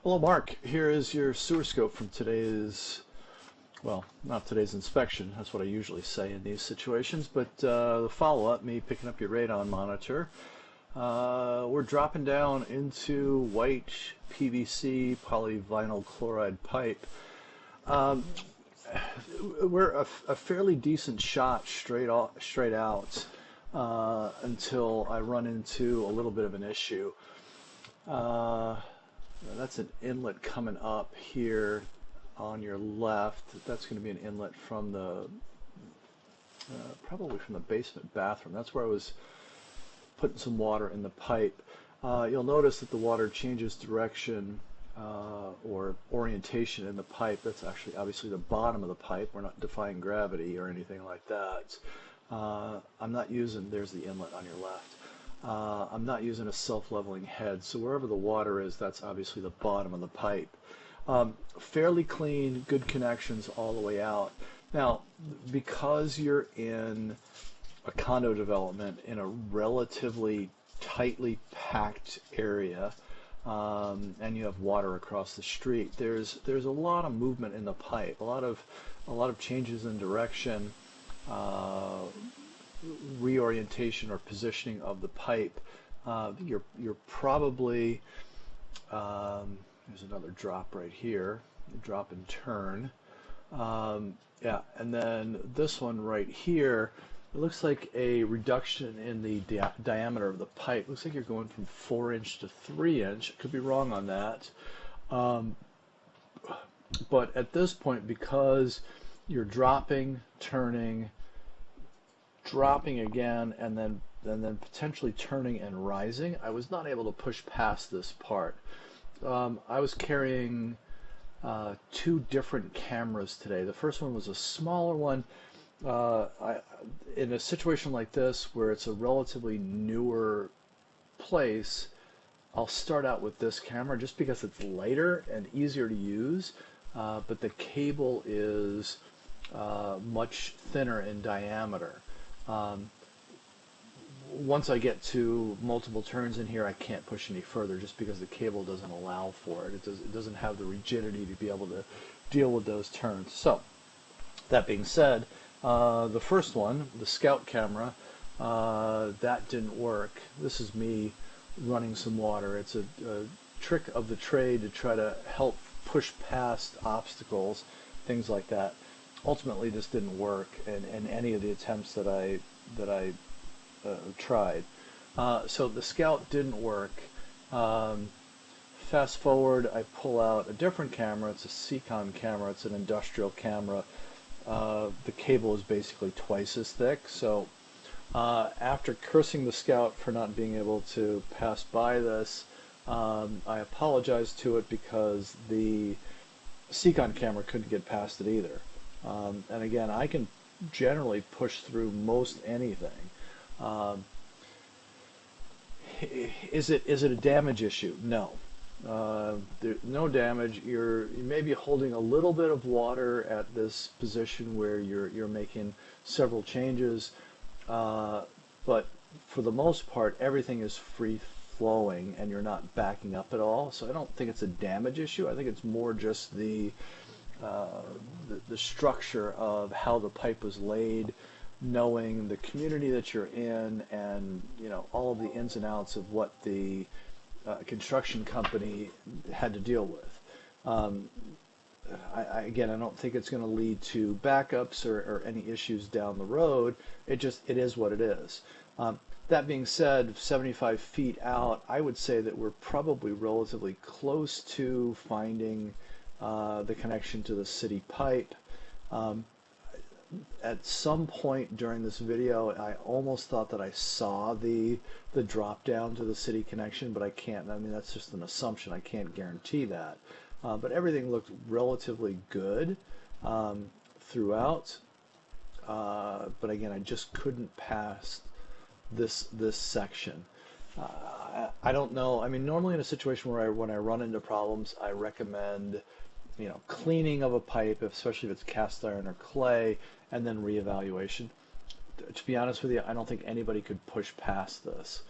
Hello, Mark. Here is your sewer scope from today's, well, not today's inspection. That's what I usually say in these situations, but the follow-up, me picking up your radon monitor. We're dropping down into white PVC polyvinyl chloride pipe. Um, we're a fairly decent shot straight out until I run into a little bit of an issue. Uh, That's an inlet coming up here on your left. That's going to be an inlet from the, probably from the basement bathroom. That's where I was putting some water in the pipe. You'll notice that the water changes direction or orientation in the pipe. That's actually obviously the bottom of the pipe. We're not defying gravity or anything like that. I'm not using, there's the inlet on your left. I'm not using a self-leveling head, so wherever the water is, that's obviously the bottom of the pipe. Fairly clean, good connections all the way out. Now, because you're in a condo development in a relatively tightly packed area, and you have water across the street, there's a lot of movement in the pipe, a lot of changes in direction. Reorientation or positioning of the pipe. You're probably there's another drop right here, drop and turn. Yeah, and then this one right here, it looks like a reduction in the diameter of the pipe. Looks like you're going from 4-inch to 3-inch. Could be wrong on that. But at this point, because you're dropping, turning, dropping again, and then potentially turning and rising, I was not able to push past this part. I was carrying two different cameras today. The first one was a smaller one. In a situation like this, where it's a relatively newer place, I'll start out with this camera just because it's lighter and easier to use, but the cable is much thinner in diameter. Once I get to multiple turns in here, I can't push any further just because the cable doesn't allow for it. It doesn't have the rigidity to be able to deal with those turns. So, that being said, the first one, the Scout camera, that didn't work. This is me running some water. It's a trick of the trade to try to help push past obstacles, things like that. Ultimately, this didn't work in any of the attempts that I tried. So the Scout didn't work. Fast forward, I pull out a different camera. It's a Seacon camera. It's an industrial camera. The cable is basically twice as thick. So after cursing the Scout for not being able to pass by this, I apologized to it because the Seacon camera couldn't get past it either. And again, I can generally push through most anything. Is it a damage issue? No. No damage. You may be holding a little bit of water at this position where you're making several changes, but for the most part, everything is free flowing and you're not backing up at all. So I don't think it's a damage issue. I think it's more just the structure of how the pipe was laid, knowing the community that you're in, and all of the ins and outs of what the construction company had to deal with. Again, I don't think it's going to lead to backups or any issues down the road. It is what it is. That being said, 75 feet out, I would say that we're probably relatively close to finding the connection to the city pipe. At some point during this video, I almost thought that I saw the drop down to the city connection, but I can't. I mean, that's just an assumption. I can't guarantee that. But everything looked relatively good throughout. But again, I just couldn't pass this section. I don't know. I mean, normally in a situation where when I run into problems, I recommend cleaning of a pipe, especially if it's cast iron or clay, and then reevaluation. To be honest with you, I don't think anybody could push past this.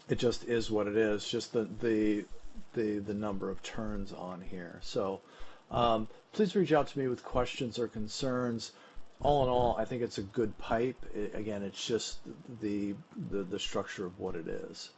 It just is what it is. Just the the number of turns on here. So please reach out to me with questions or concerns. All in all, I think it's a good pipe. Again, it's just the structure of what it is.